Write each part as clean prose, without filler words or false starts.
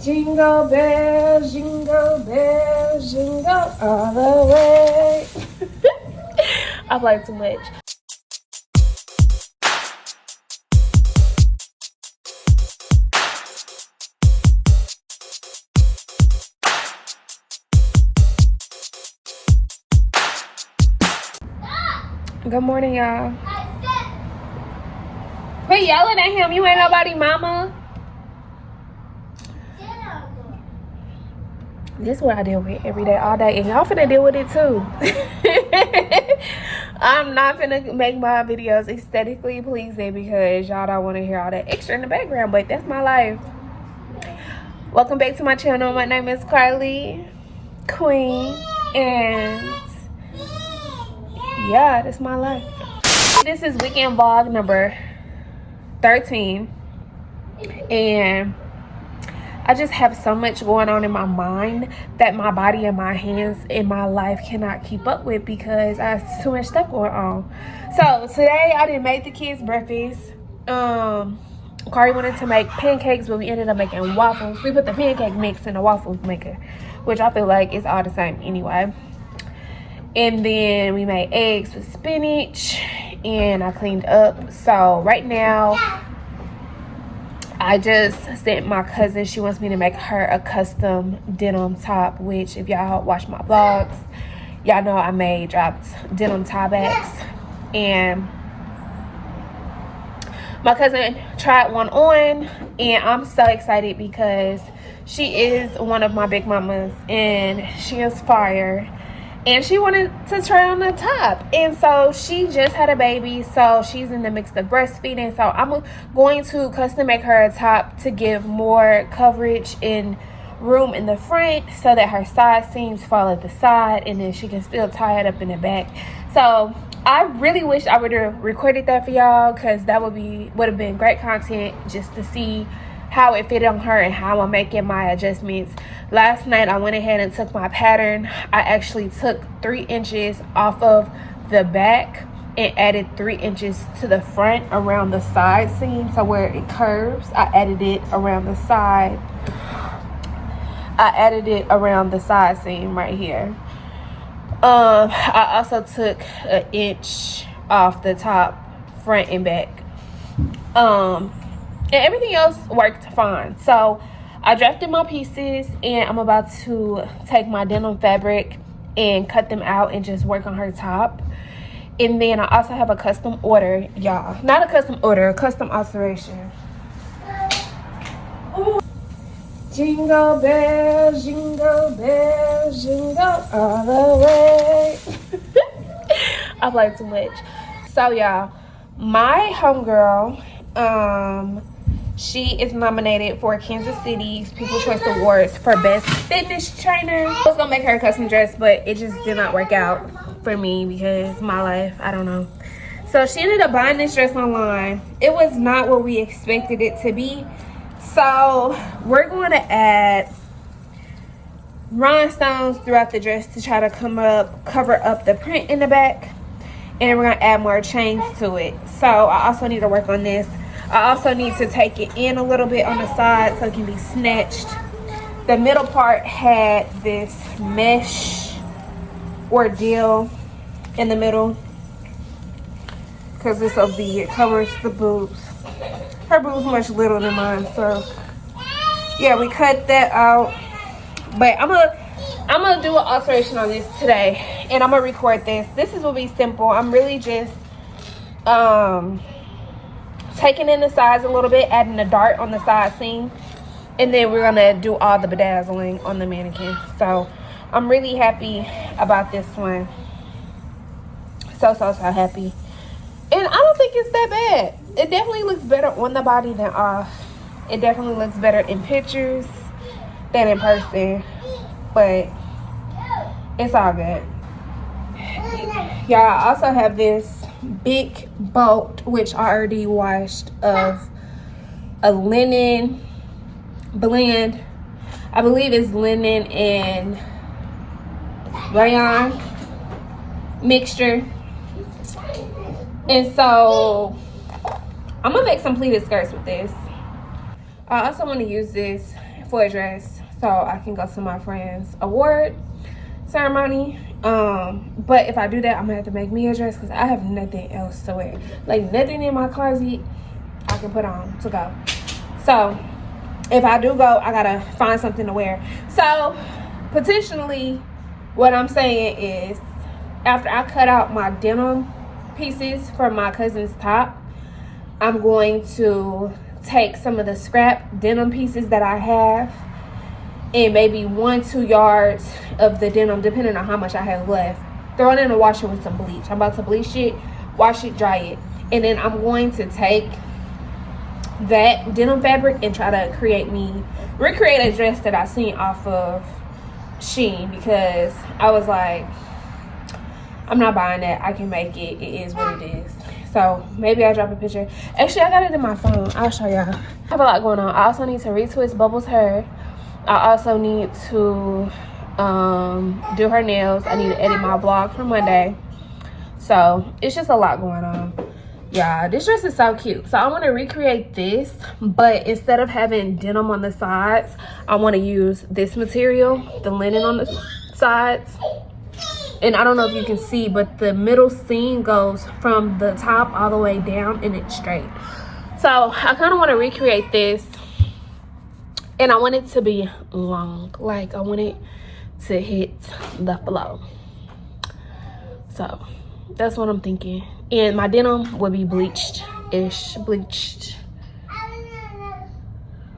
Jingle bells, jingle all the way. I play too much. Good morning, y'all. Quit yelling at him. You ain't nobody mama. This is what I deal with every day, all day. And y'all finna deal with it too. I'm not finna make my videos aesthetically pleasing because y'all don't want to hear all that extra in the background. But that's my life. Welcome back to my channel. My name is Cahri, Queen. And yeah, that's my life. This is weekend vlog number 13. And I just have so much going on in my mind that my body and my hands and my life cannot keep up with because I have too much stuff going on. So today I didn't make the kids breakfast. Cahri wanted to make pancakes, but we ended up making waffles. We put the pancake mix in the waffle maker, which I feel like is all the same anyway. And then we made eggs with spinach and I cleaned up. So right now I just sent my cousin, she wants me to make her a custom denim top, which if y'all watch my vlogs, y'all know I dropped denim tie backs. And my cousin tried one on and I'm so excited because she is one of my big mamas and she is fire. And she wanted to try on the top. And so she just had a baby. So she's in the mix of breastfeeding. So I'm going to custom make her a top to give more coverage and room in the front so that her side seams fall at the side. And then she can still tie it up in the back. So I really wish I would have recorded that for y'all. Because that would have been great content just to see how it fit on her and how I'm making my adjustments. Last night I went ahead and took my pattern. I actually took 3 inches off of the back and added 3 inches to the front around the side seam. So where it curves, I added it around the side. I added it around the side seam right here. I also took 1 inch off the top, front and back. And everything else worked fine. So I drafted my pieces and I'm about to take my denim fabric and cut them out and just work on her top. And then I also have a custom order, y'all. Not a custom order, a custom alteration. Jingle bells, jingle all the way. I play too much. So y'all, my homegirl, she is nominated for Kansas City's People's Choice Awards for Best Fitness Trainer. I was gonna make her a custom dress, but it just did not work out for me because my life, I don't know. So she ended up buying this dress online. It was not what we expected it to be. So we're going to add rhinestones throughout the dress to try to cover up the print in the back. And we're gonna add more chains to it. So I also need to work on this. I also need to take it in a little bit on the side so it can be snatched. The middle part had this mesh ordeal in the middle because it covers the boobs. Her boobs much littler than mine, so yeah, we cut that out. But I'm gonna do an alteration on this today, and I'm gonna record this. This will be simple. I'm really just taking in the sides a little bit, adding a dart on the side seam, and then we're gonna do all the bedazzling on the mannequin. So I'm really happy about this one. So happy. And I don't think it's that bad. It definitely looks better on the body than off. It definitely looks better in pictures than in person, but it's all good. Y'all, I also have this big bolt, which I already washed, of a linen blend. I believe it's linen and rayon mixture. And so I'm gonna make some pleated skirts with this. I also want to use this for a dress so I can go to my friend's award ceremony. But if I do that, I'm gonna have to make me a dress because I have nothing else to wear. Like, nothing in my closet I can put on to go. So if I do go, I gotta find something to wear. So potentially what I'm saying is, after I cut out my denim pieces from my cousin's top, I'm going to take some of the scrap denim pieces that I have and maybe 1-2 yards of the denim, depending on how much I have left, throw it in the washer with some bleach. I'm about to bleach it, wash it, dry it, and then I'm going to take that denim fabric and try to recreate a dress that I seen off of Shein, because I was like, I'm not buying that. I can make it. It is what it is. So maybe I'll drop a picture. Actually, I got it in my phone. I'll show y'all. I have a lot going on. I also need to retwist Bubbles' hair. I also need to do her nails. I need to edit my vlog for Monday. So it's just a lot going on. Yeah, this dress is so cute. So I want to recreate this, but instead of having denim on the sides, I want to use this material, the linen on the sides. And I don't know if you can see, but the middle seam goes from the top all the way down and it's straight. So I kind of want to recreate this, and I want it to be long. Like, I want it to hit the flow. So that's what I'm thinking. And my denim will be bleached,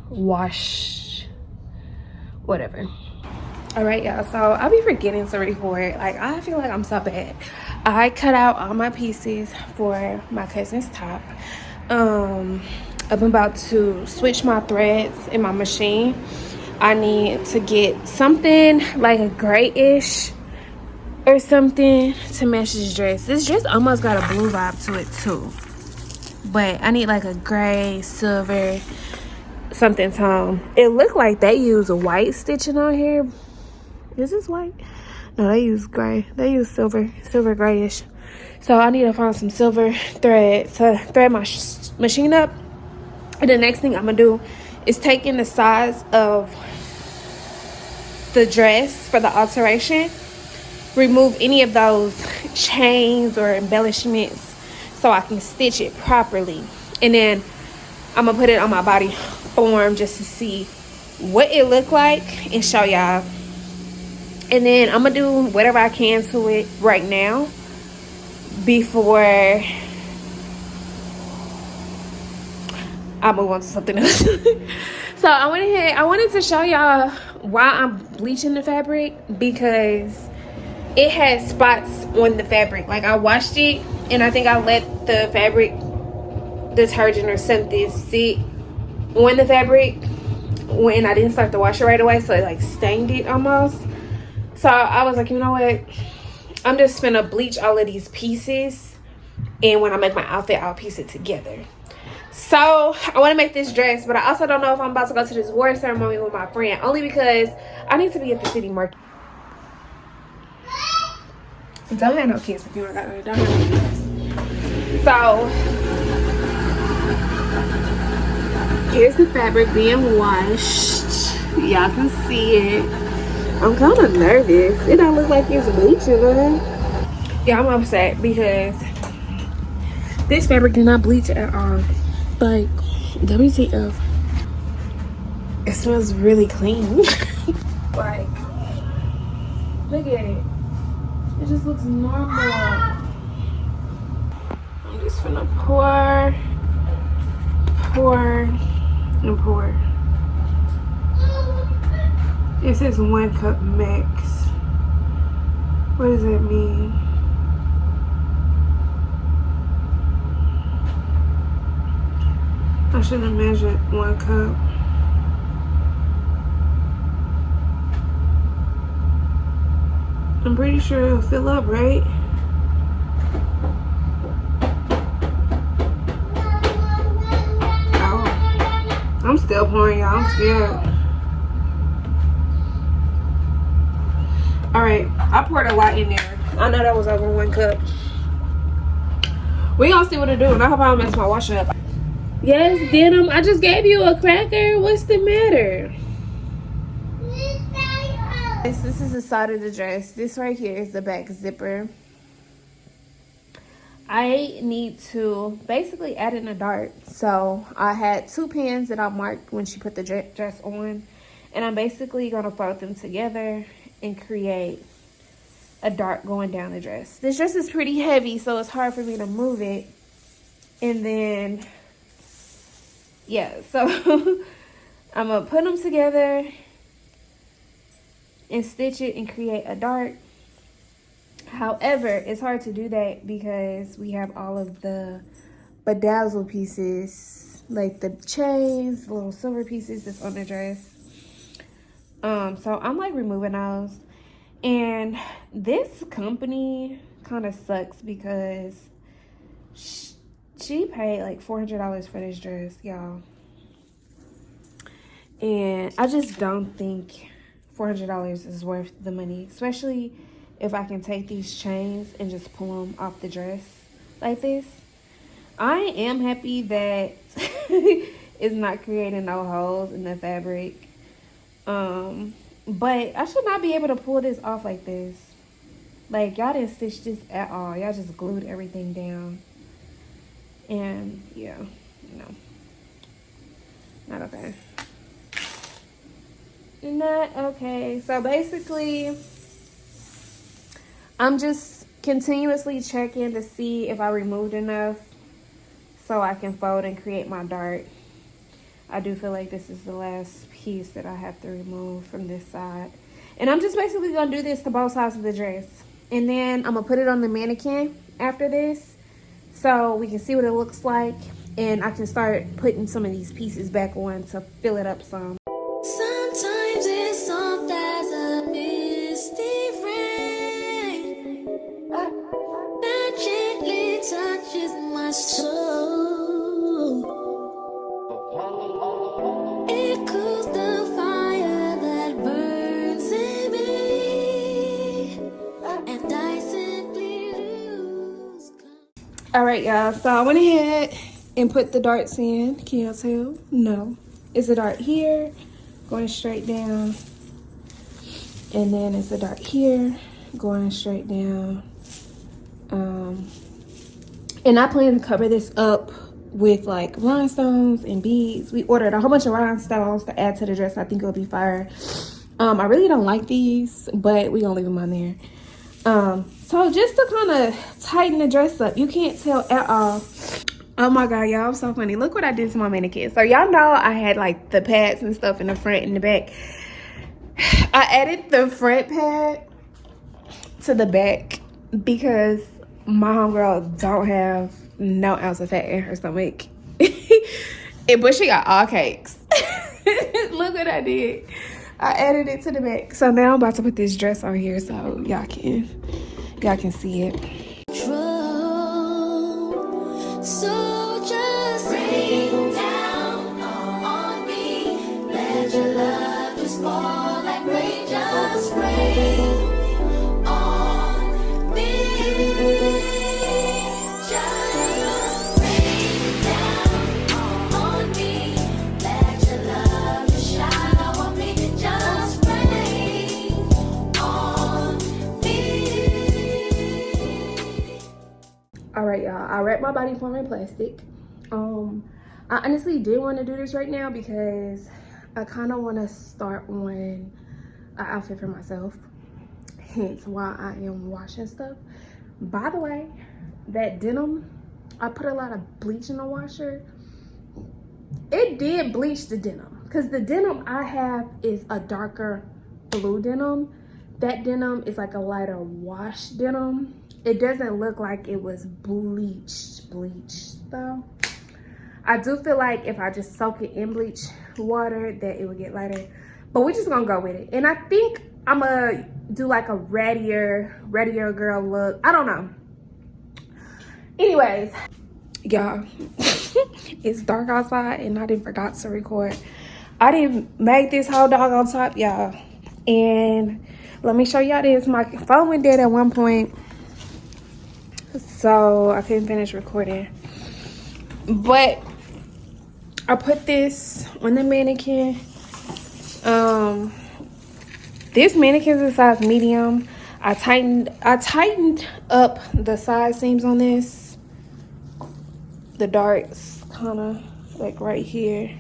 washed, whatever. All right, y'all, so I'll be forgetting to record. Like, I feel like I'm so bad. I cut out all my pieces for my cousin's top. I'm about to switch my threads in my machine. I need to get something like a grayish or something to match this dress. This dress almost got a blue vibe to it too, but I need like a gray, silver, something tone. It looked like they use a white stitching on here. Is this white? No, they use gray. They use silver grayish. So I need to find some silver thread to thread my machine up. And the next thing I'm gonna do is take in the size of the dress for the alteration, remove any of those chains or embellishments so I can stitch it properly. And then I'm gonna put it on my body form just to see what it look like and show y'all. And then I'm gonna do whatever I can to it right now before I move on to something else. So I wanted to show y'all why I'm bleaching the fabric, because it had spots on the fabric. Like, I washed it and I think I let the fabric detergent or something sit on the fabric when I didn't start to wash it right away, so it like stained it almost. So I was like, you know what, I'm just gonna bleach all of these pieces, and when I make my outfit, I'll piece it together. So I want to make this dress, but I also don't know if I'm about to go to this award ceremony with my friend, only because I need to be at the city market. Don't have no kids if you don't have no kids. So here's the fabric being washed. Y'all can see it. I'm kind of nervous. It don't look like it's bleaching, huh? Yeah, I'm upset because this fabric did not bleach at all. Like, WTF. It smells really clean. Like, look at it. It just looks normal. I'm just gonna pour, and pour. It says 1 cup max. What does that mean? I should have measured 1 cup. I'm pretty sure it'll fill up, right? Oh, I'm still pouring, y'all. I'm scared. All right, I poured a lot in there. I know that was over 1 cup. We gonna see what it do, and I hope I don't mess my washer up. Yes, denim. I just gave you a cracker. What's the matter? This is the side of the dress. This right here is the back zipper. I need to basically add in a dart. So I had 2 pins that I marked when she put the dress on. And I'm basically going to fold them together and create a dart going down the dress. This dress is pretty heavy, so it's hard for me to move it. And then, yeah, so I'm going to put them together and stitch it and create a dart. However, it's hard to do that because we have all of the bedazzle pieces, like the chains, the little silver pieces that's on the dress. So I'm like removing those. And this company kind of sucks because she paid like $400 for this dress, y'all. And I just don't think $400 is worth the money, especially if I can take these chains and just pull them off the dress like this. I am happy that it's not creating no holes in the fabric. But I should not be able to pull this off like this. Like, y'all didn't stitch this at all. Y'all just glued everything down. And, yeah, no. Not okay. Not okay. So, basically, I'm just continuously checking to see if I removed enough so I can fold and create my dart. I do feel like this is the last piece that I have to remove from this side. And I'm just basically going to do this to both sides of the dress. And then I'm going to put it on the mannequin after this so we can see what it looks like. And I can start putting some of these pieces back on to fill it up some. Sometimes it's soft as a misty rain that gently touches my soul. It cools the fire that burns in me, and I simply lose. All right, y'all. So I went ahead and put the darts in. Can y'all tell? No. It's a dart here, going straight down. And then it's a dart here, going straight down. And I plan to cover this up with like rhinestones and beads. We ordered a whole bunch of rhinestones to add to the dress. I think it'll be fire. I really don't like these, but we gonna leave them on there. So just to kind of tighten the dress up, you can't tell at all. Oh my god, y'all, I'm so funny. Look what I did to my mannequin. So y'all know I had like the pads and stuff in the front and the back. I added the front pad to the back because my homegirl don't have no ounce of fat in her stomach. But she got all cakes. Look what I did. I added it to the back. So now I'm about to put this dress on here so y'all can see it. So just rain down on me. Let your love just fall like rain, just rain on me. Just rain down on me. Let your love just shower me. Just rain on me. All right, y'all, I wrapped my body form in plastic. I honestly did want to do this right now because I kind of want to start on an outfit for myself, hence why I am washing stuff. By the way, that denim, I put a lot of bleach in the washer. It did bleach the denim because the denim I have is a darker blue denim. That denim is like a lighter wash denim. It doesn't look like it was bleached though. I do feel like if I just soak it in bleach water that it would get lighter, but we're just gonna go with it. And I think I'm gonna do like a rattier girl look. I don't know. Anyways, y'all, it's dark outside and I didn't forgot to record. I didn't make this whole dog on top, y'all. And let me show y'all this. My phone went dead at one point, so I couldn't finish recording. But I put this on the mannequin. This mannequin is a size medium. I tightened up the side seams on this. The darts kind of like right here.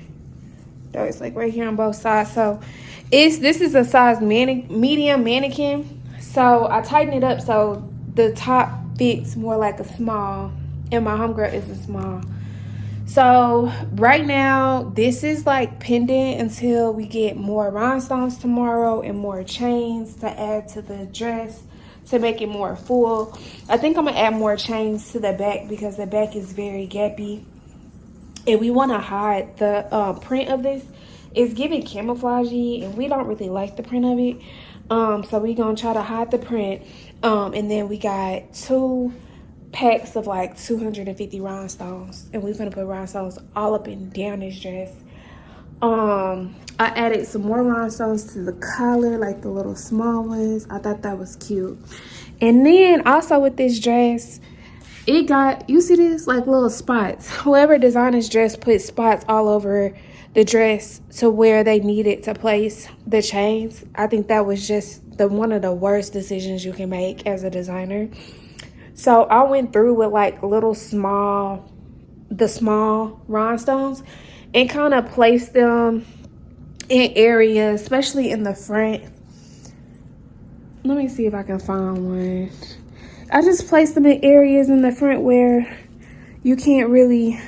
Darts like right here on both sides. So this is a size medium mannequin. So I tightened it up so the top fits more like a small, and my homegirl is a small. So right now, this is like pending until we get more rhinestones tomorrow and more chains to add to the dress to make it more full. I think I'm gonna add more chains to the back because the back is very gappy, and we want to hide the print of this. It's giving camouflagey, and we don't really like the print of it. So we're gonna try to hide the print. And then we got 2 packs of like 250 rhinestones, and we're gonna put rhinestones all up and down this dress. I added some more rhinestones to the collar, like the little small ones. I thought that was cute. And then also with this dress, it got, you see this, like little spots. Whoever designed this dress put spots all over the dress to where they needed to place the chains. I think that was just one of the worst decisions you can make as a designer. So I went through with like the small rhinestones and kind of placed them in areas, especially in the front. Let me see if I can find one. I just placed them in areas in the front where you can't really,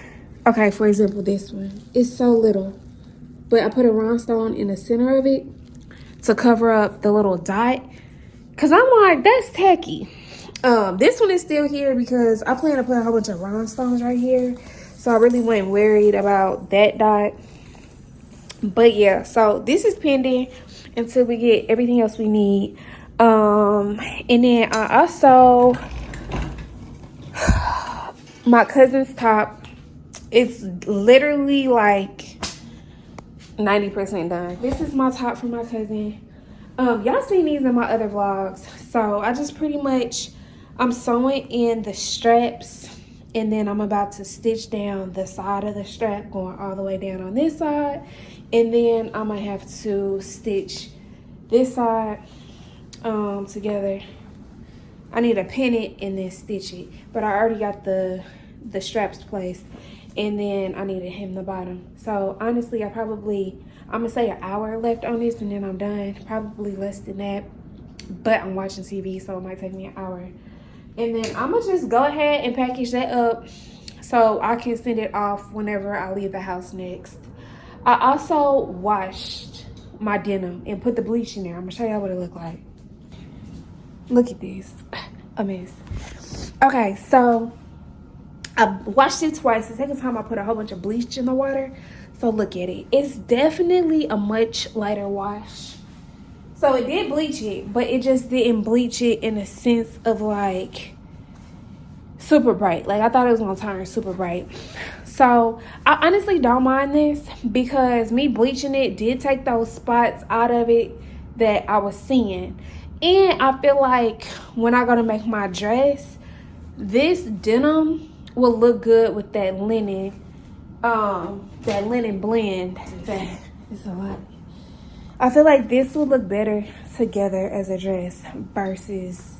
okay, for example, this one. It's so little, but I put a rhinestone in the center of it to cover up the little dot. Cause I'm like, that's tacky. This one is still here because I plan to put a whole bunch of rhinestones right here. So I really wasn't worried about that dot. But yeah, so this is pending until we get everything else we need. And then I also, my cousin's top is literally like 90% done. This is my top for my cousin. Y'all seen these in my other vlogs. So I just pretty much, I'm sewing in the straps, and then I'm about to stitch down the side of the strap going all the way down on this side, and then I'm gonna have to stitch this side together. I need to pin it and then stitch it, but I already got the straps placed, and then I need to hem the bottom. So honestly, I'm gonna say an hour left on this and then I'm done. Probably less than that, but I'm watching TV, so it might take me an hour. And then I'm gonna just go ahead and package that up so I can send it off whenever I leave the house next. I also washed my denim and put the bleach in there. I'm gonna show y'all what it looked like. Look at this, a mess. Okay, so I washed it twice. The second time I put a whole bunch of bleach in the water. So look at it. It's definitely a much lighter wash. So it did bleach it, but it just didn't bleach it in a sense of like super bright. Like I thought it was gonna turn super bright. So I honestly don't mind this because me bleaching it did take those spots out of it that I was seeing. And I feel like when I go to make my dress, this denim will look good with that linen blend. That is a lot. I feel like this will look better together as a dress versus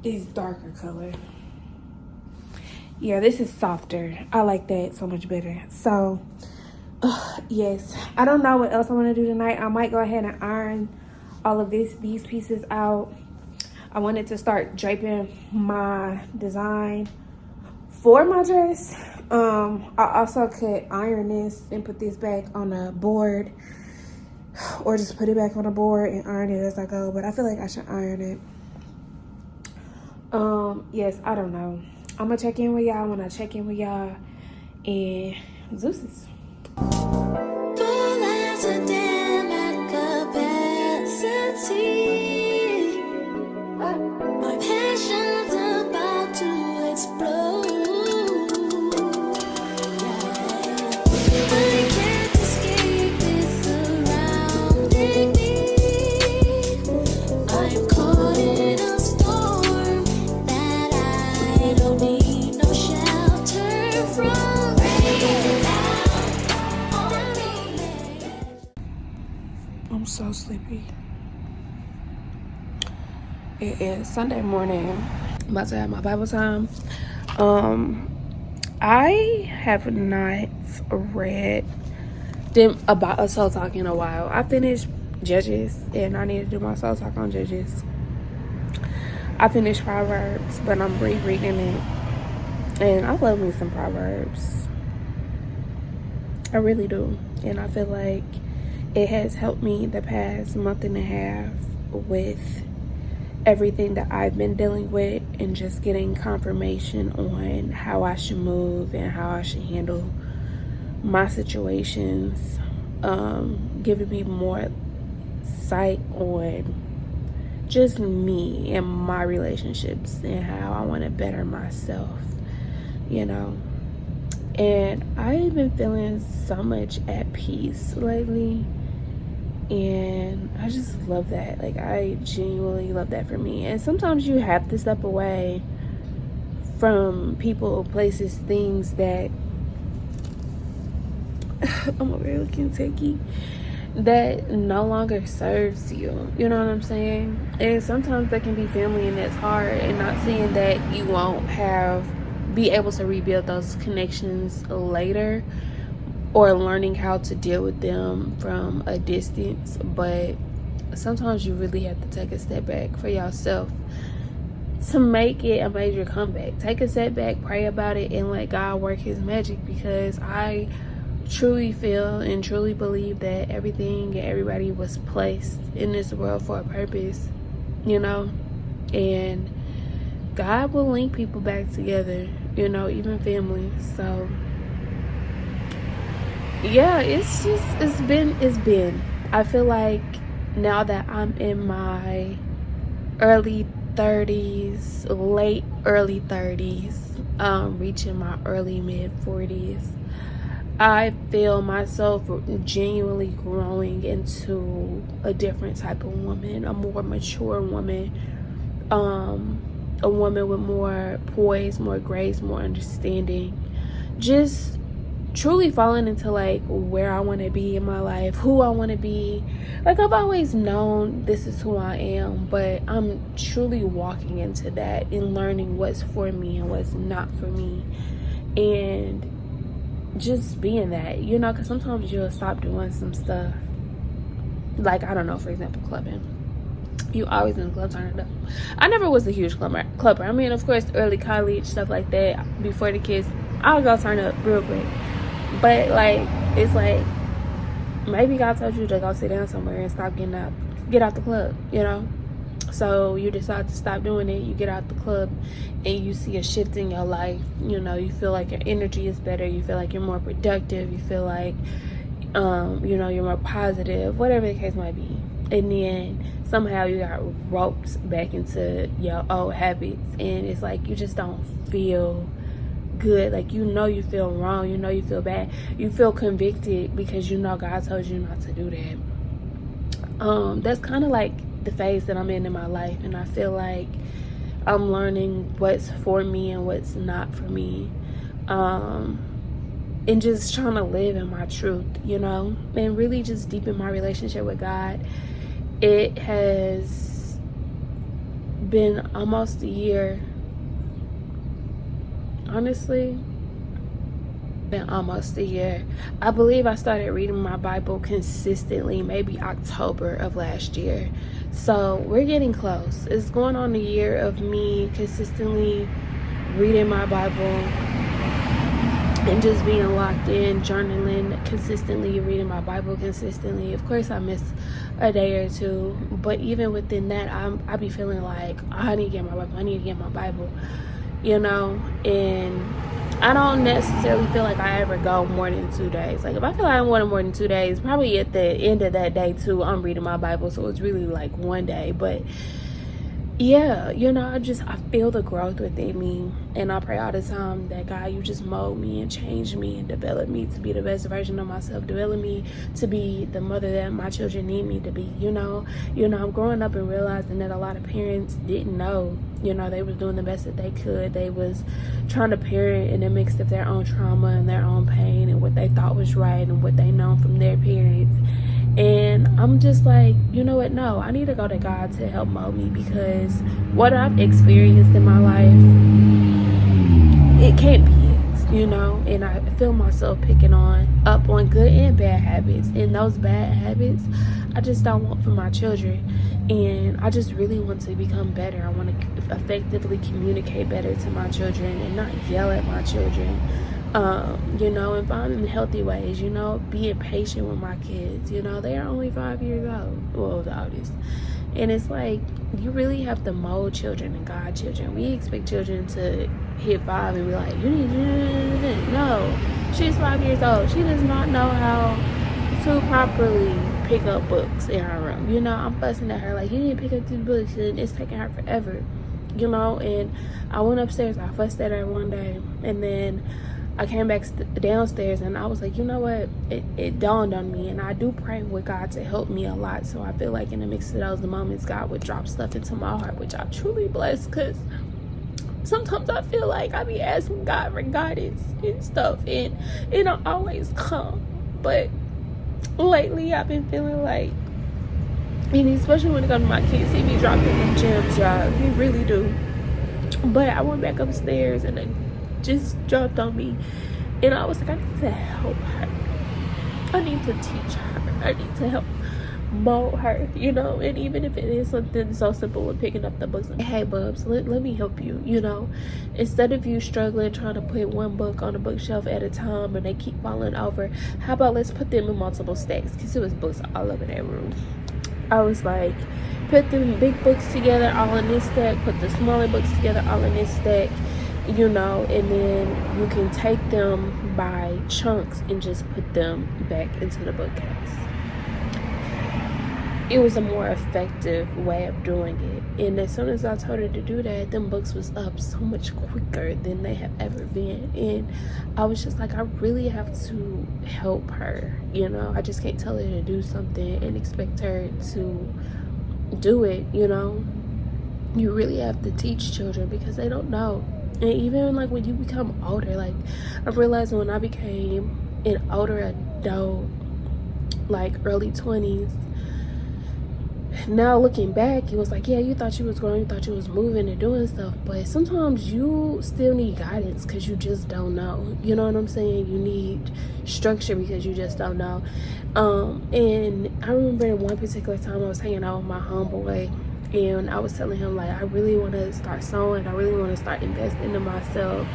this darker color. Yeah, this is softer. I like that so much better. So yes, I don't know what else I want to do tonight. I might go ahead and iron all of these pieces out. I wanted to start draping my design for my dress. I also could iron this and put this back on a board, or just put it back on a board and iron it as I go, but I feel like I should iron it. Yes, I don't know. I'm gonna check in with y'all when I check in with y'all, and Zeus's. Full as a dam at capacity. My passion's about to explode. I can't escape this surrounding me. I'm caught in a storm that I don't need no shelter from. Rain down on me. I'm so sleepy. It is Sunday morning. I'm about to have my Bible time. I have not read them about a SoulTalk in a while. I finished Judges, and I need to do my SoulTalk on Judges. I finished Proverbs, but I'm rereading it, and I love me some Proverbs. I really do, and I feel like it has helped me the past month and a half with everything that I've been dealing with, and just getting confirmation on how I should move and how I should handle my situations, giving me more sight on just me and my relationships and how I want to better myself, and I've been feeling so much at peace lately. And I just love that. Like, I genuinely love that for me. And sometimes you have to step away from people, places, things that I'm over here looking techie, that no longer serves you. You know what I'm saying? And sometimes that can be family, and that's hard. And not saying that you won't be able to rebuild those connections later, or learning how to deal with them from a distance, but sometimes you really have to take a step back for yourself to make it a major comeback. Take a step back, pray about it, and let God work his magic, because I truly feel and truly believe that everything and everybody was placed in this world for a purpose, and God will link people back together, even family. So yeah, it's been. I feel like now that I'm in my early 30s, late early 30s, reaching my early mid 40s, I feel myself genuinely growing into a different type of woman, a more mature woman, a woman with more poise, more grace, more understanding, just truly falling into like where I want to be in my life, who I want to be. Like, I've always known this is who I am, but I'm truly walking into that and learning what's for me and what's not for me, and just being that, because sometimes you'll stop doing some stuff. Like, I don't know, for example, clubbing. You always in the club turning up. I never was a huge clubber. I mean, of course, early college, stuff like that, before the kids, I'll go turn up real quick. But like, it's like, maybe God told you to go sit down somewhere and get out the club, So you decide to stop doing it. You get out the club and you see a shift in your life. You feel like your energy is better. You feel like you're more productive. You feel like, you're more positive, whatever the case might be. And then somehow you got roped back into your old habits, and it's like you just don't feel good. Like, you feel wrong, you feel bad, you feel convicted because God told you not to do that. That's kind of like the phase that I'm in my life, and I feel like I'm learning what's for me and what's not for me, and just trying to live in my truth, and really just deepen my relationship with God. It has been almost a year. Honestly, been almost a year. I believe I started reading my Bible consistently maybe October of last year. So we're getting close. It's going on a year of me consistently reading my Bible and just being locked in, journaling consistently, reading my Bible consistently. Of course, I miss a day or two, but even within that, I be feeling like, I need to get my Bible, and I don't necessarily feel like I ever go more than 2 days. Like, if I feel like I want more than 2 days, probably at the end of that day too, I'm reading my Bible, so it's really like 1 day. But yeah, I feel the growth within me, and I pray all the time that God, you just mold me and change me and develop me to be the best version of myself, develop me to be the mother that my children need me to be. I'm growing up and realizing that a lot of parents didn't know. They was doing the best that they could. They was trying to parent in the midst of their own trauma and their own pain and what they thought was right and what they known from their parents. And I'm just like, you know what? No, I need to go to God to help mold me, because what I've experienced in my life, it can't be it, you know. And I feel myself picking up on good and bad habits, and those bad habits I just don't want for my children. And I just really want to become better. I want to effectively communicate better to my children and not yell at my children, you know, and find in healthy ways, you know, being patient with my kids. You know, they are only 5 years old, well, the oldest. And it's like, you really have to mold children and guide children. We expect children to hit 5 and be like, you need to, no. She's 5 years old. She does not know how to properly pick up books in her room. You know, I'm fussing at her like, you need to pick up these books, and it's taking her forever, you know. And I went upstairs, I fussed at her one day, and then I came back downstairs, and I was like, you know what, it dawned on me. And I do pray with God to help me a lot, so I feel like in the mix of those moments, God would drop stuff into my heart, which I'm truly blessed, because sometimes I feel like I be asking God for guidance and stuff, and it don't always come. But lately I've been feeling like, and especially when it comes to my kids, he be dropping them gems, y'all. He really do. But I went back upstairs, and it just dropped on me, and I was like, I need to help her. I need to teach her. I need to help mold her, you know. And even if it is something so simple as picking up the books, like, hey bubs, let me help you, you know. Instead of you struggling trying to put one book on a bookshelf at a time and they keep falling over, how about let's put them in multiple stacks, because it was books all over that room. I was like, put the big books together all in this stack, put the smaller books together all in this stack, you know, and then you can take them by chunks and just put them back into the bookcase. It was a more effective way of doing it. And as soon as I told her to do that, them books was up so much quicker than they have ever been. And I was just like, I really have to help her, you know. I just can't tell her to do something and expect her to do it, you know. You really have to teach children, because they don't know. And even like when you become older, like I realized when I became an older adult, like early 20s, now looking back, it was like, yeah, you thought you was growing, you thought you was moving and doing stuff, but sometimes you still need guidance, because you just don't know, you know what I'm saying. You need structure, because you just don't know. And I remember one particular time I was hanging out with my homeboy, and I was telling him, like, I really want to start sewing, I really want to start investing in myself,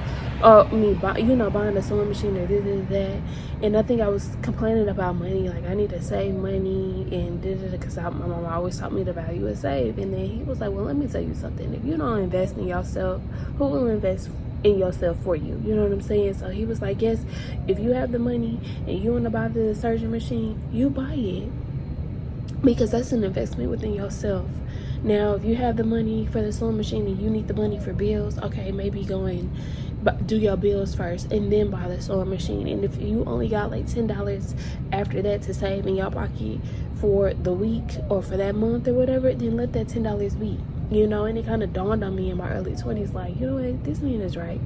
or buying a sewing machine or this, that. And I think I was complaining about money, like I need to save money and because my mom always taught me the value of save. And then he was like, well, let me tell you something, if you don't invest in yourself, who will invest in yourself for you? You know what I'm saying? So he was like, yes, if you have the money and you want to buy the surgery machine, you buy it, because that's an investment within yourself. Now, if you have the money for the sewing machine and you need the money for bills, okay, maybe go and do your bills first and then buy the sewing machine. And if you only got like $10 after that to save in your pocket for the week or for that month or whatever, then let that $10 be, you know. And it kind of dawned on me in my early 20s, like, you know what, this man is right,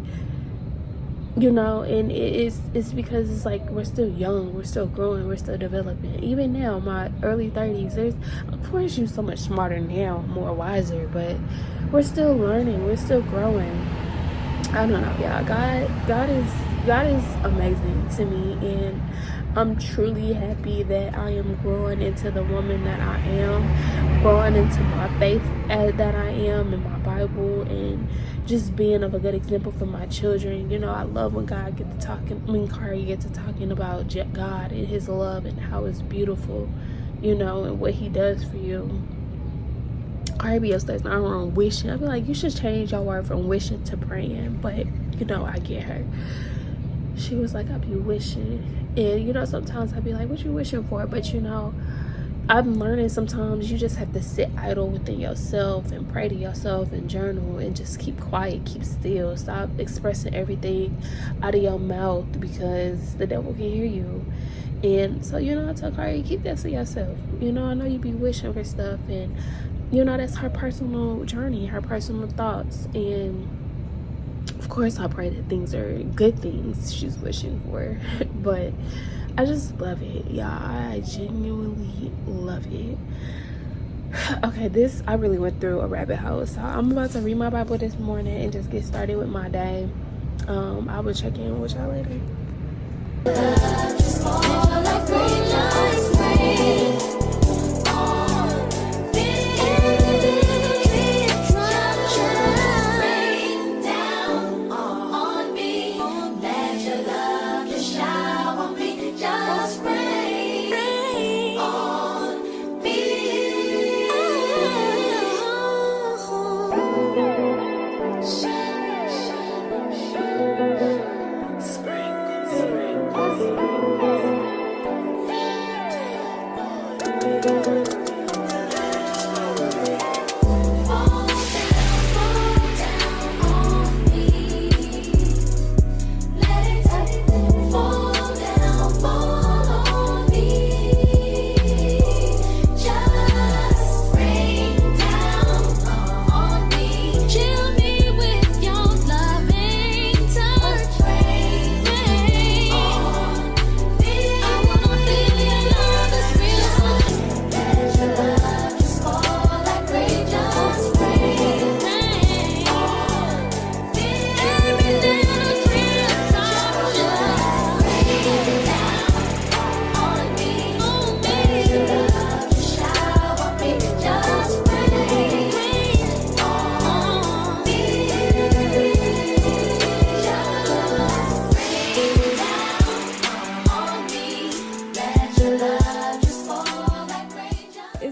you know. And it's because it's like we're still young, we're still growing, we're still developing. Even now, my early 30s, there's, of course, you're so much smarter now, more wiser, but we're still learning, we're still growing. I don't know, y'all. God is amazing to me, and I'm truly happy that I am growing into the woman that I am, growing into my faith that I am in my Bible, and just being of a good example for my children. You know, I love when Cahri gets to talking about God and his love and how it's beautiful, you know, and what he does for you. Cahri be upstairs in our room wishing. I be like, you should change your word from wishing to praying. But, you know, I get her. She was like, I be wishing. And, you know, sometimes I be like, what you wishing for? But, you know, I'm learning sometimes you just have to sit idle within yourself and pray to yourself and journal and just keep quiet, keep still. Stop expressing everything out of your mouth, because the devil can hear you. And so, you know, I told Cahri, keep that to yourself. You know, I know you be wishing for stuff, and you know, that's her personal journey, her personal thoughts. And of course I pray that things are good things she's wishing for. But I just love it, y'all. I genuinely love it. Okay, I really went through a rabbit hole. So I'm about to read my Bible this morning and just get started with my day. I will check in with y'all later.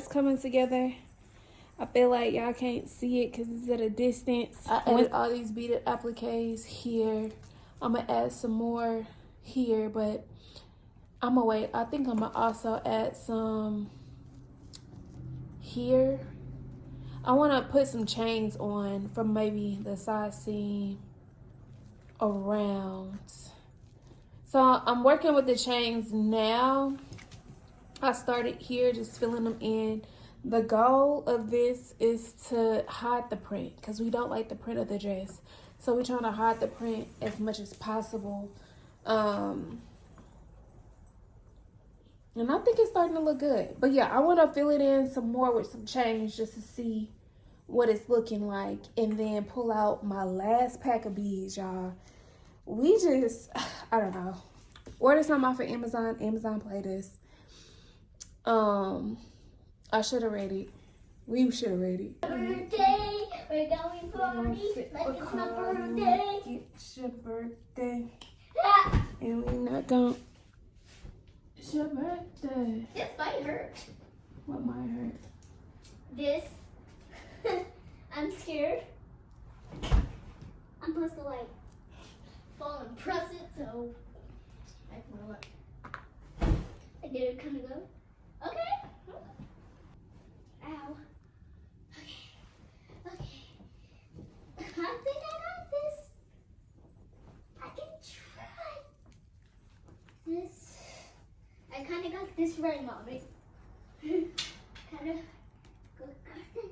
Coming together. I feel like y'all can't see it because it's at a distance. I added all these beaded appliques here. I'm gonna add some more here, but I'm gonna wait. I think I'm gonna also add some here. I want to put some chains on from maybe the side seam around. So I'm working with the chains now. I started here just filling them in. The goal of this is to hide the print because we don't like the print of the dress. So we're trying to hide the print as much as possible. And I think it's starting to look good. But yeah, I want to fill it in some more with some chains just to see what it's looking like. And then pull out my last pack of beads, y'all. We just, I don't know. Order some off of Amazon. Amazon played us. I should have read it. We should have read it. Birthday, we're going party like it's my birthday. It's your birthday. And we not gonna. It's your birthday. This might hurt. What might hurt? This. I'm scared. I'm supposed to like fall and press it, so I can look. I did it kind of go. Okay. Ow. Okay. I think I got this. I can try. This. I kind of got this right, Mommy. Kind of go right.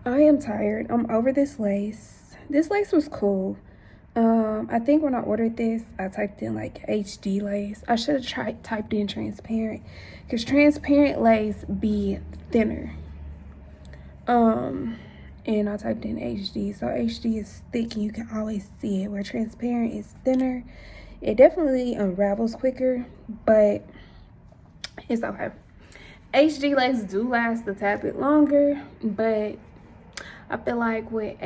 I am tired. I'm over this lace. This lace was cool. I think when I ordered this, I typed in like HD lace. I should have typed in transparent, because transparent lace be thinner. And I typed in HD, so HD is thick and you can always see it, where transparent is thinner. It definitely unravels quicker, but it's okay. HD lace do last a tad bit longer, but I feel like with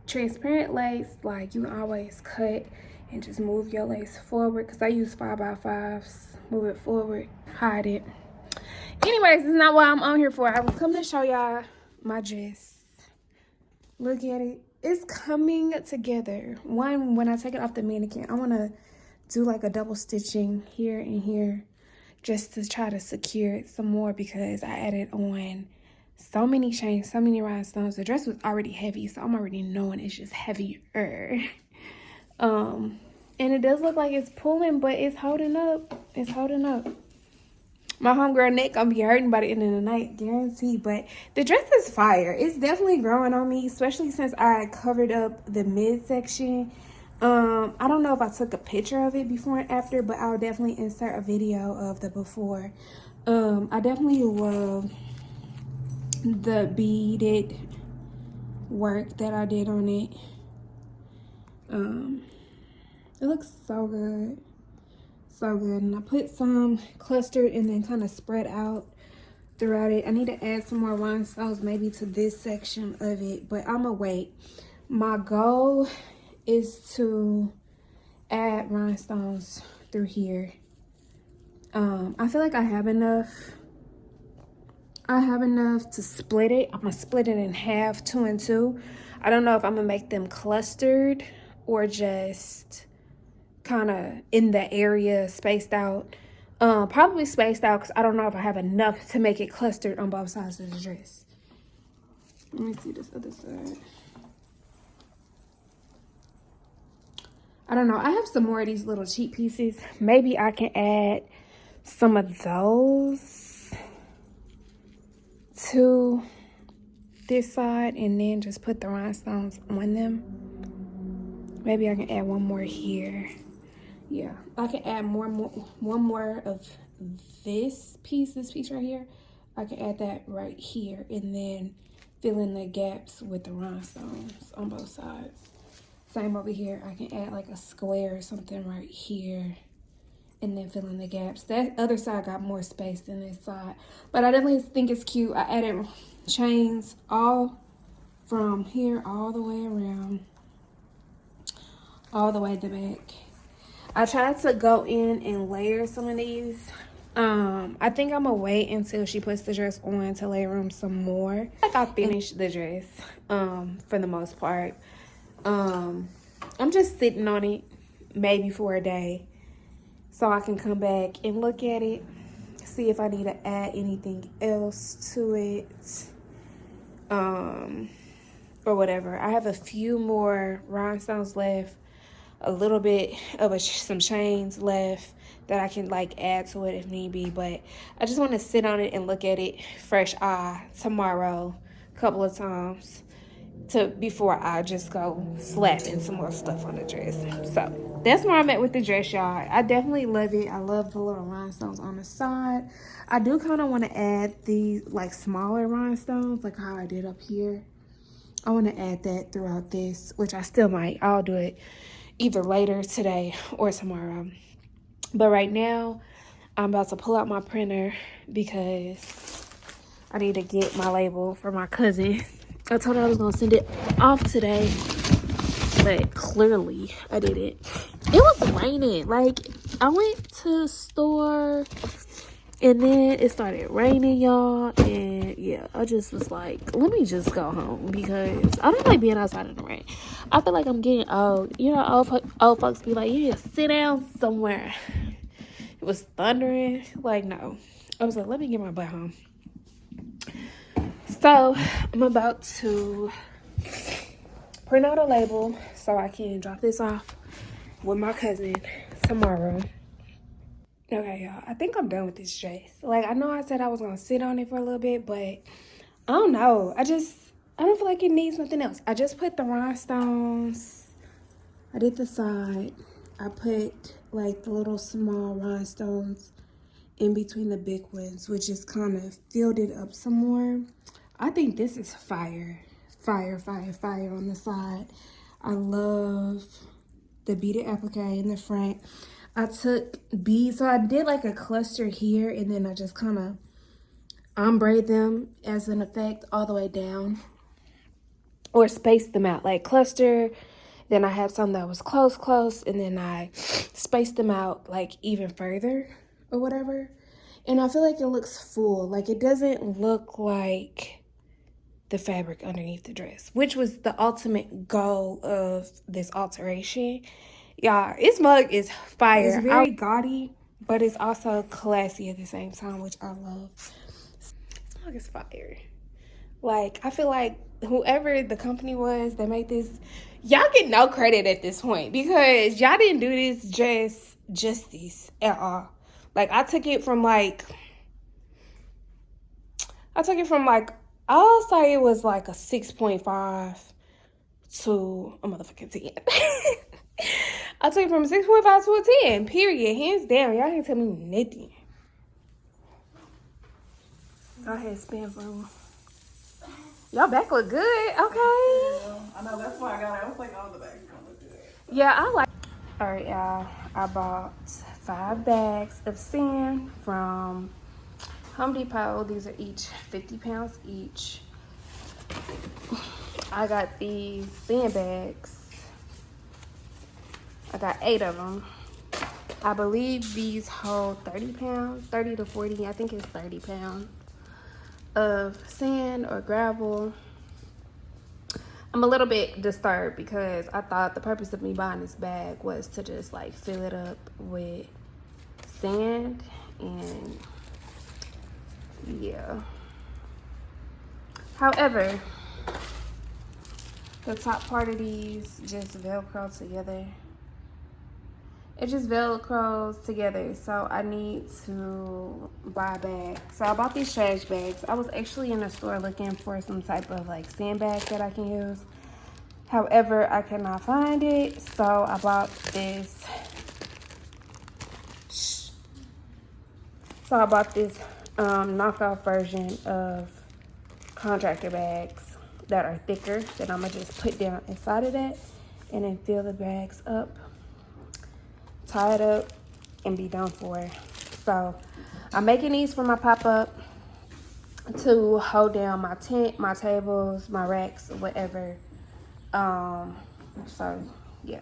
transparent lace, like, you can always cut and just move your lace forward, because I use 5x5s. Move it forward, hide it. Anyways, this is not what I'm on here for. I was coming to show y'all my dress. Look at it. It's coming together. One, when I take it off the mannequin, I want to do like a double stitching here and here, just to try to secure it some more, because I added on so many chains, so many rhinestones. The dress was already heavy, so I'm already knowing it's just heavier. And it does look like it's pulling, but it's holding up. It's holding up. My homegirl neck gonna be hurting by the end of the night, guaranteed. But the dress is fire. It's definitely growing on me, especially since I covered up the midsection. I don't know if I took a picture of it before and after, but I'll definitely insert a video of the before. I definitely love the beaded work that I did on it. It looks so good. So good. And I put some clustered and then kind of spread out throughout it. I need to add some more rhinestones maybe to this section of it, but I'm gonna wait. My goal is to add rhinestones through here. I feel like I have enough. I have enough to split it. I'm gonna split it in half, 2 and 2. I don't know if I'm gonna make them clustered or just kind of in the area, spaced out. Probably spaced out, because I don't know if I have enough to make it clustered on both sides of the dress. Let me see this other side. I don't know. I have some more of these little cheap pieces. Maybe I can add some of those to this side and then just put the rhinestones on them. Maybe I can add one more here. Yeah, I can add one more of this piece right here. I can add that right here and then fill in the gaps with the rhinestones on both sides. Same over here. I can add like a square or something right here and then fill in the gaps. That other side got more space than this side, but I definitely think it's cute. I added chains all from here all the way around, all the way to the back. I tried to go in and layer some of these. I think I'm gonna wait until she puts the dress on to layer them some more. Like, I finished the dress for the most part. I'm just sitting on it maybe for a day so I can come back and look at it, see if I need to add anything else to it, or whatever. I have a few more rhinestones left, a little bit of some chains left that I can like add to it if need be, but I just want to sit on it and look at it fresh eye tomorrow a couple of times before I just go slapping some more stuff on the dress. So that's where I'm at with the dress, y'all. I definitely love it. I love the little rhinestones on the side. I do kind of want to add these like smaller rhinestones, like how I did up here. I want to add that throughout this, which I still might. I'll do it either later today or tomorrow. But right now, I'm about to pull out my printer because I need to get my label for my cousin. I told her I was going to send it off today, but clearly I didn't. It was raining. Like, I went to the store and then it started raining, y'all. And yeah, I just was like, let me just go home because I don't like being outside in the rain. I feel like I'm getting old. You know, old folks be like, you just sit down somewhere. It was thundering. Like, no. I was like, let me get my butt home. So I'm about to print out a label so I can drop this off with my cousin tomorrow. Okay, y'all, I think I'm done with this dress. Like, I know I said I was gonna sit on it for a little bit, but I don't know. I don't feel like it needs nothing else. I just put the rhinestones. I did the side. I put like the little small rhinestones in between the big ones, which just kind of filled it up some more. I think this is fire. Fire, fire, fire on the side. I love the beaded applique in the front. I took beads, so I did like a cluster here, and then I just kind of ombre them as an effect all the way down, or spaced them out, like cluster. Then I had some that was close, and then I spaced them out like even further or whatever. And I feel like it looks full. Like it doesn't look like the fabric underneath the dress, which was the ultimate goal of this alteration. Y'all, this mug is fire. It's very gaudy, but it's also classy at the same time, which I love. This mug is fire. Like, I feel like whoever the company was that made this, y'all get no credit at this point, because y'all didn't do this justice at all. Like, I took it from like, I'll say it was like a 6.5 to a motherfucking 10. I took it from a 6.5 to a 10, period. Hands down. Y'all can't tell me nothing. Go ahead, spin for me. Y'all back look good. Okay. I know, that's why I got it. I was like, oh, the bag's gonna look good. Yeah, I like. All right, y'all. I bought 5 bags of sand from Home Depot. These are each 50 pounds each. I got these sand bags. I got 8 of them. I believe these hold 30 pounds, 30 to 40. I think it's 30 pounds of sand or gravel. I'm a little bit disturbed because I thought the purpose of me buying this bag was to just like fill it up with sand, and yeah. However, the top part of these just Velcro together. It just Velcros together, so I need to buy a bag. So I bought these trash bags. I was actually in a store looking for some type of like sandbag that I can use. However, I cannot find it, so I bought this. So I bought this knockoff version of contractor bags that are thicker that I'm gonna just put down inside of that and then fill the bags up, tie it up, and be done for. So I'm making these for my pop-up to hold down my tent, my tables, my racks, whatever. So yeah.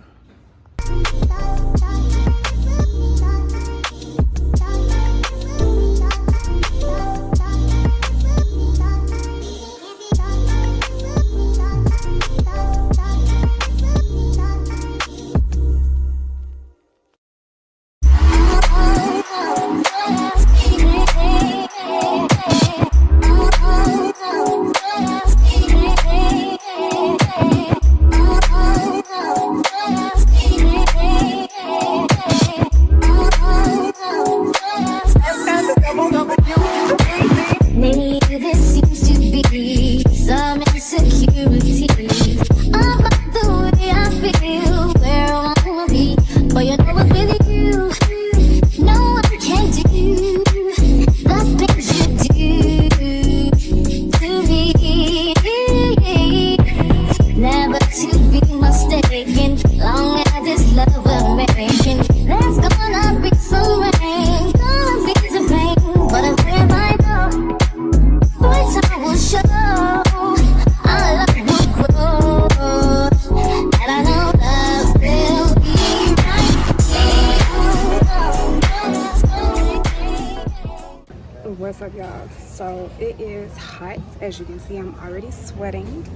What's up, y'all? So it is hot, as you can see. I'm already sweating.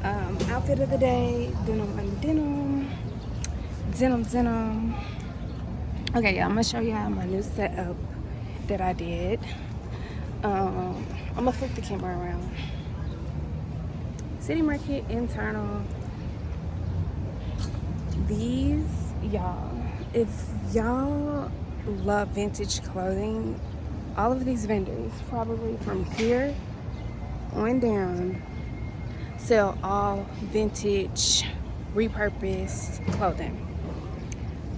Outfit of the day: denim on denim. Okay, y'all, I'm gonna show y'all my new setup that I did. I'm gonna flip the camera around. City Market internal. These, y'all, if y'all love vintage clothing, all of these vendors, probably from here on down sell all vintage, repurposed clothing.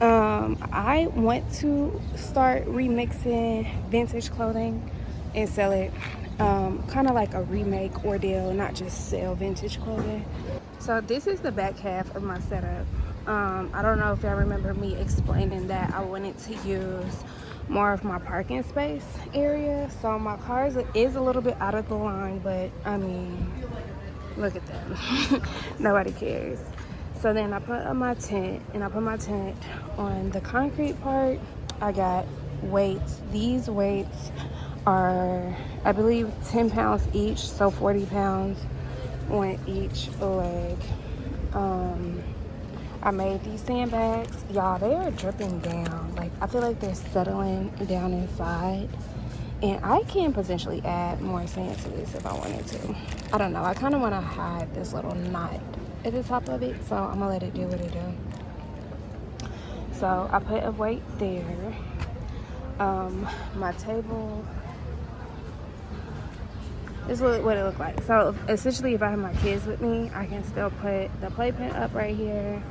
I want to start remixing vintage clothing and sell it, kind of like a remake ordeal, not just sell vintage clothing. So this is the back half of my setup. I don't know if y'all remember me explaining that I wanted to use more of my parking space area. So my car is a little bit out of the line, but I mean, look at them. Nobody cares. So then I put up my tent, and I put my tent on the concrete part. I got weights. These weights are, I believe, 10 pounds each, so 40 pounds on each leg. I made these sandbags. Y'all, they are dripping down. Like, I feel like they're settling down inside. And I can potentially add more sand to this if I wanted to. I don't know. I kind of want to hide this little knot at the top of it, so I'm gonna let it do what it do. So I put a weight there. My table is what it looked like. So essentially, if I have my kids with me, I can still put the playpen up right here.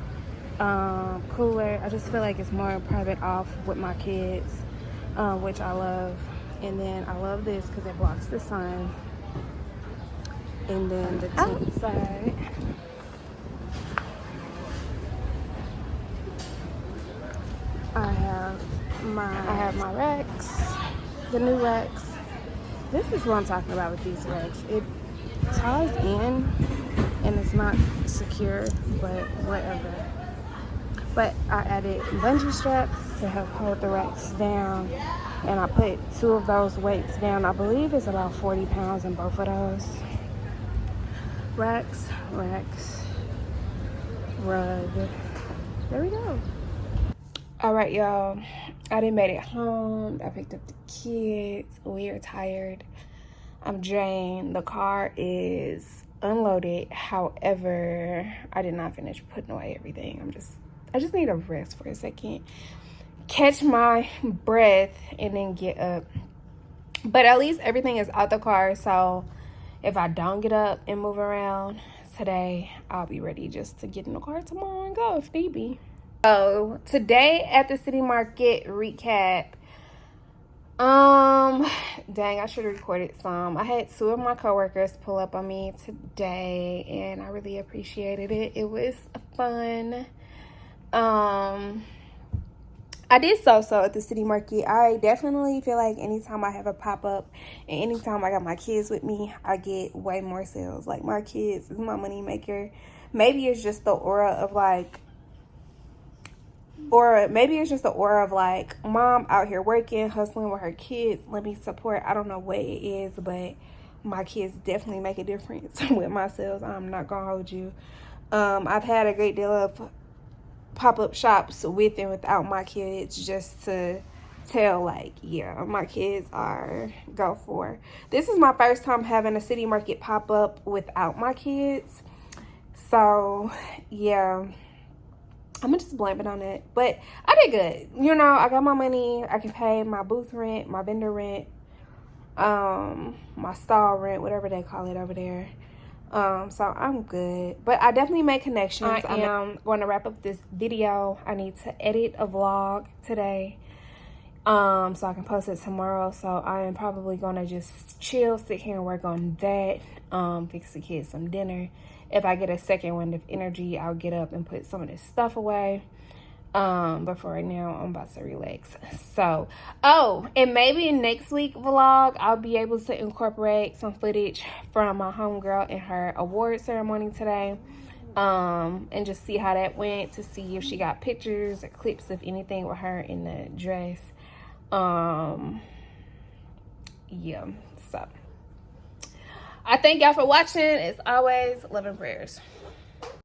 Cooler. I just feel like it's more private off with my kids, which I love. And then I love this because it blocks the sun. And then the tent side, I have my racks, the new racks. This is what I'm talking about with these racks. It ties in and it's not secure, but whatever. But I added bungee straps to help hold the racks down, and I put 2 of those weights down. I believe it's about 40 pounds in both of those. Racks, rug. There we go. All right, y'all. I done made it home. I picked up the kids. We are tired. I'm drained. The car is unloaded. However, I did not finish putting away everything. I just need a rest for a second. Catch my breath and then get up. But at least everything is out the car, so if I don't get up and move around today, I'll be ready just to get in the car tomorrow and go if need be. So today at the city market recap. Dang, I should have recorded some. I had 2 of my coworkers pull up on me today, and I really appreciated it. It was fun. I did so at the city market. I definitely feel like anytime I have a pop-up and anytime I got my kids with me, I get way more sales. Like, my kids is my money maker. Maybe it's just the aura of like, mom out here working, hustling with her kids. Let me support. I don't know what it is, but my kids definitely make a difference with my sales. I'm not gonna hold you. I've had a great deal of pop-up shops with and without my kids, just to tell, like, yeah, my kids are go for. This is my first time having a city market pop-up without my kids, so yeah, I'm gonna just blame it on it. But I did good. You know, I got my money. I can pay my booth rent, my vendor rent, my stall rent, whatever they call it over there. So I'm good, but I definitely made connections. I am going to wrap up this video. I need to edit a vlog today, so I can post it tomorrow. So I am probably going to just chill, sit here and work on that, fix the kids some dinner. If I get a second wind of energy, I'll get up and put some of this stuff away. But for right now, I'm about to relax. So, and maybe next week vlog, I'll be able to incorporate some footage from my homegirl in her award ceremony today, and just see how that went, to see if she got pictures or clips of anything with her in the dress. Yeah, so I thank y'all for watching. As always, love and prayers.